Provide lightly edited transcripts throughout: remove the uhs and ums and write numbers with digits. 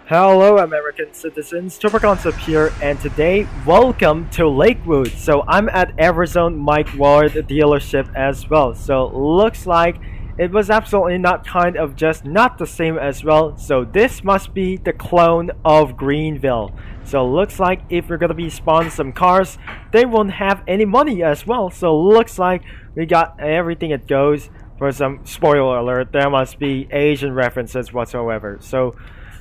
Hello, American citizens. Super Concept here, and today, welcome to Lakewood. So I'm at Arizona Mike Ward dealership as well. So looks like it was absolutely not just not the same as well. So this must be the clone of Greenville. So looks like if we're gonna be spawning some cars, they won't have any money as well. So looks like we got everything it goes. For some spoiler alert, there must be Asian references whatsoever. So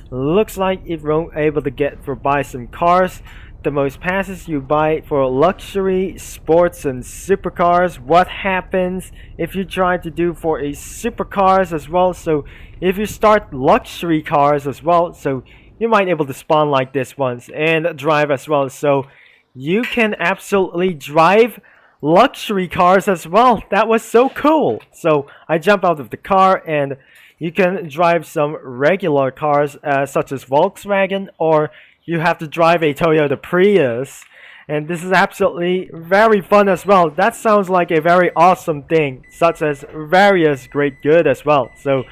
looks like if you're able to get for buy some cars, the most passes you buy for luxury, sports, and supercars. What happens if you try to do for a supercars as well? So if you start luxury cars as well, so you might able to spawn like this once and drive as well. So you can absolutely drive luxury cars as well. That was so cool. So I jump out of the car and you can drive some regular cars such as Volkswagen, or you have to drive a Toyota Prius. And this is absolutely very fun as well. That sounds like a very awesome thing, such as various great good as well. So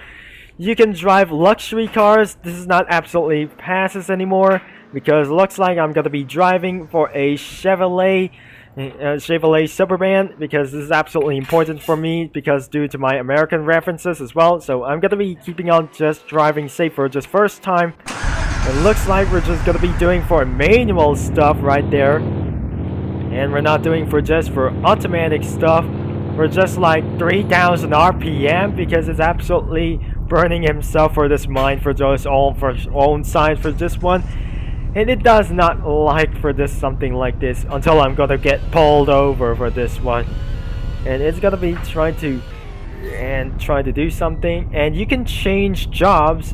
you can drive luxury cars. This is not absolutely passes anymore because it looks like I'm gonna be driving for a Chevrolet Superman, because this is absolutely important for me because due to my American references as well. So I'm gonna be keeping on just driving safe for just first time. It looks like we're just gonna be doing for manual stuff right there, and we're not doing for automatic stuff. We're just like 3,000 RPM because it's absolutely burning himself for this mine for just own side for this one. And it does not like for this something like this until I'm gonna get pulled over for this one. And it's gonna be trying to do something. And you can change jobs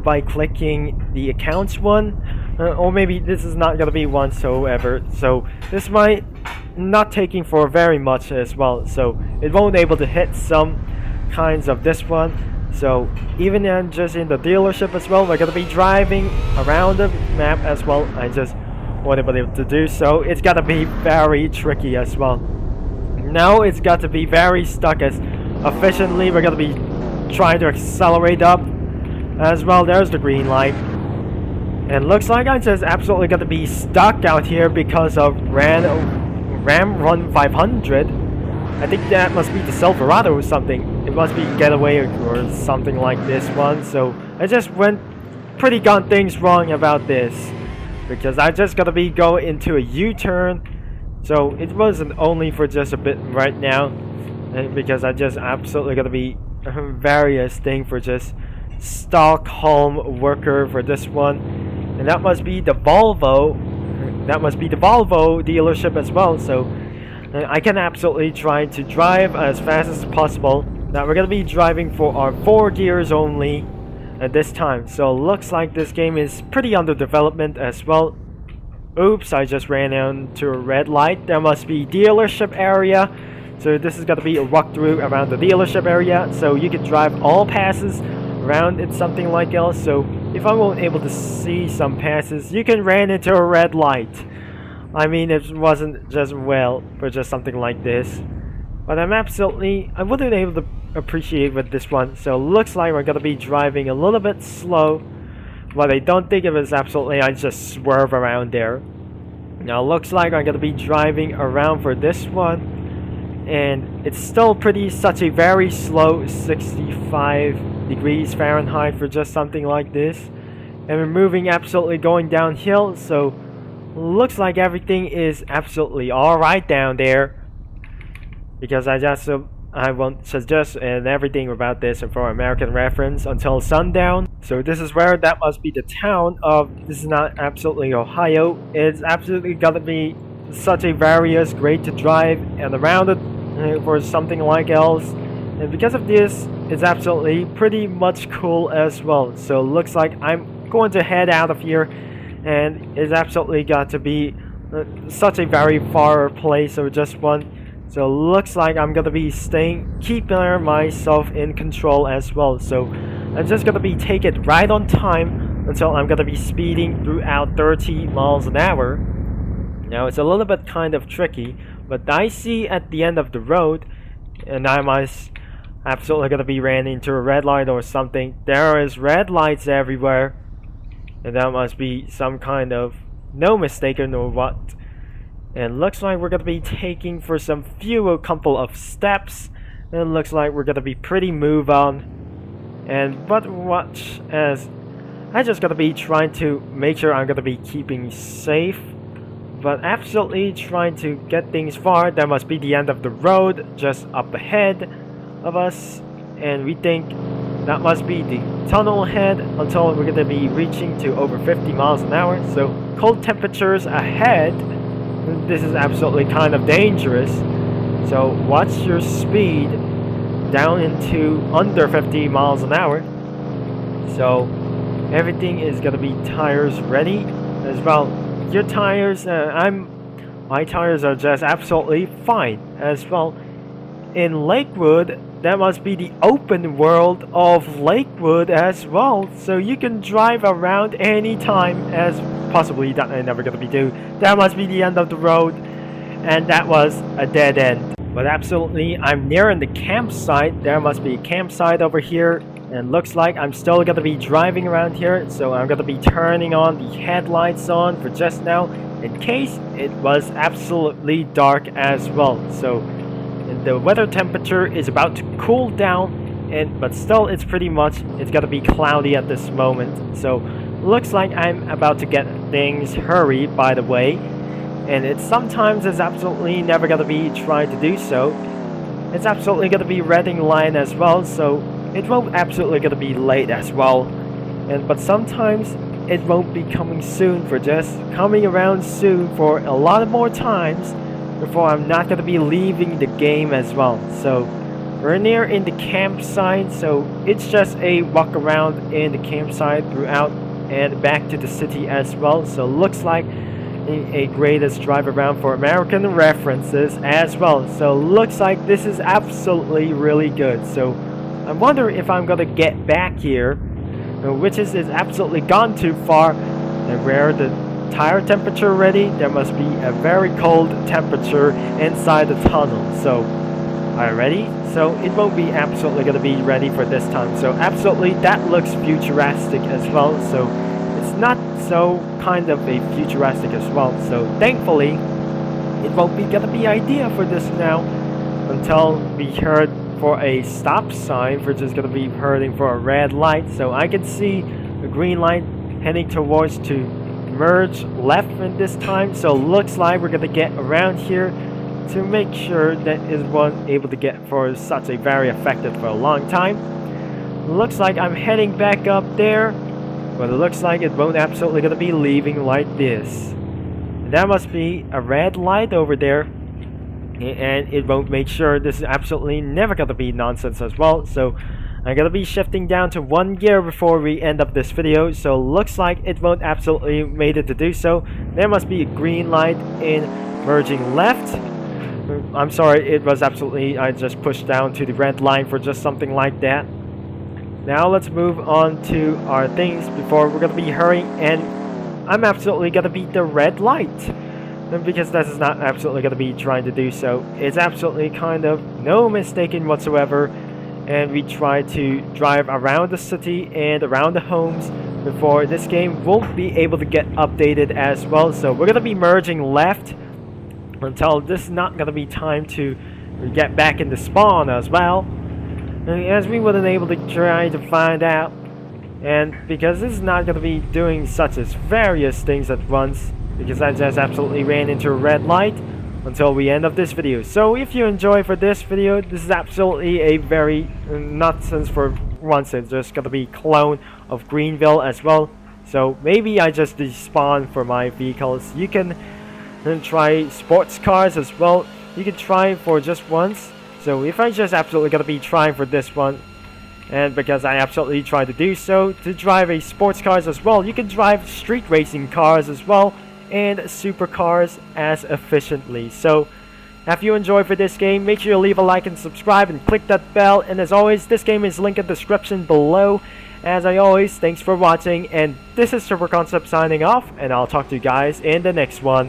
by clicking the accounts one. Or maybe this is not gonna be one whatsoever. So this might not taking for very much as well. So it won't able to hit some kinds of this one. So even just in the dealership as well, we're gonna be driving around the map as well. I just want to be able to do so. It's gotta be very tricky as well. Now it's got to be very stuck as efficiently. We're gonna be trying to accelerate up as well. There's the green light, and looks like I just absolutely gonna be stuck out here because of Ram Run 500. I think that must be the Silverado or something. It must be Getaway or something like this one. So I just went pretty got things wrong about this because I just gotta be going into a U-turn. So it wasn't only for just a bit right now, because I just absolutely gotta be various thing for just Stockholm worker for this one. And that must be the Volvo. That must be the Volvo dealership as well. So I can absolutely try to drive as fast as possible. Now we're gonna be driving for our 4 gears only at this time. So looks like this game is pretty under development as well. Oops, I just ran into a red light. There must be dealership area. So this is gonna be a walkthrough around the dealership area. So you can drive all passes around it, something like else. So if I won't able to see some passes, you can ran into a red light. I mean, it wasn't just well for just something like this, but I wouldn't able to appreciate with this one. So looks like we're gonna be driving a little bit slow, but I don't think it was absolutely. I just swerve around there. Now looks like I'm gonna be driving around for this one, and it's still such a very slow 65 degrees Fahrenheit for just something like this, and we're moving absolutely going downhill. So looks like everything is absolutely alright down there, because I won't suggest and everything about this for American reference until sundown. So this is where that must be the town of, this is not absolutely Ohio. It's absolutely gonna be such a various great to drive and around it for something like else. And because of this, it's absolutely pretty much cool as well. So looks like I'm going to head out of here, and it's absolutely got to be such a very far place or just one. So looks like I'm gonna be keeping myself in control as well. So I'm just gonna be take it right on time until I'm gonna be speeding throughout 30 miles an hour. Now it's a little bit kind of tricky, but I see at the end of the road, and I must absolutely gonna be ran into a red light or something. There is red lights everywhere. And that must be some kind of no mistaken or what. And looks like we're gonna be taking for some few couple of steps. And it looks like we're gonna be pretty move on. And but watch as I just gotta be trying to make sure I'm gonna be keeping safe. But absolutely trying to get things far. That must be the end of the road just up ahead of us. And we think that must be the tunnel ahead until we're gonna be reaching to over 50 miles an hour. So cold temperatures ahead. This is absolutely kind of dangerous. So watch your speed down into under 50 miles an hour. So everything is gonna be tires ready as well. Your tires, my tires are just absolutely fine as well. In Lakewood, that must be the open world of Lakewood as well. So you can drive around anytime as possibly that I'm never gonna be do. That must be the end of the road, and that was a dead end. But absolutely, I'm nearing the campsite. There must be a campsite over here, and looks like I'm still gonna be driving around here. So I'm gonna be turning on the headlights on for just now, in case it was absolutely dark as well. So the weather temperature is about to cool down, but still it's gonna be cloudy at this moment. So looks like I'm about to get things hurried, by the way, and it's absolutely never gonna be trying to do so. It's absolutely gonna be reading line as well, so it won't absolutely gonna be late as well. But sometimes it won't be coming soon, for just coming around soon for a lot more times before I'm not gonna be leaving the game as well. So we're near in the campsite, so it's just a walk around in the campsite throughout and back to the city as well. So looks like a greatest drive around for American references as well. So looks like this is absolutely really good. So I wonder if I'm gonna get back here, which is absolutely gone too far. And where the tire temperature ready, there must be a very cold temperature inside the tunnel. So are you ready? So it won't be absolutely gonna be ready for this time. So absolutely that looks futuristic as well. So it's not so kind of a futuristic as well. So thankfully it won't be gonna be idea for this now until we heard for a stop sign. We're just gonna be heading for a red light. So I can see a green light heading towards to merge left in this time. So looks like we're gonna get around here to make sure that it wasn't able to get for such a very effective for a long time. Looks like I'm heading back up there, but it looks like it won't absolutely gonna be leaving like this. That must be a red light over there, and it won't make sure. This is absolutely never gonna be nonsense as well. So I'm gonna be shifting down to 1 gear before we end up this video. So looks like it won't absolutely made it to do so. There must be a green light in merging left. I'm sorry, it was absolutely, I just pushed down to the red line for just something like that. Now let's move on to our things before we're gonna be hurrying, and I'm absolutely gonna beat the red light because this is not absolutely gonna be trying to do so. It's absolutely kind of no mistaken whatsoever, and we try to drive around the city and around the homes before this game won't be able to get updated as well. So we're gonna be merging left until this is not gonna be time to get back into spawn as well, as we wasn't able to try to find out. And because this is not gonna be doing such as various things at once, because I just absolutely ran into a red light until we end of this video. So if you enjoy for this video, this is absolutely a very nonsense for once. It's just gonna be clone of Greenville as well. So maybe I just despawn for my vehicles. You can try sports cars as well. You can try for just once. So if I just absolutely gonna be trying for this one, and because I absolutely try to do so to drive a sports cars as well, you can drive street racing cars as well and supercars as efficiently. So if you enjoyed for this game, make sure you leave a like and subscribe and click that bell. And as always, this game is linked in the description below. As I always, thanks for watching, and this is Super Concept signing off, and I'll talk to you guys in the next one.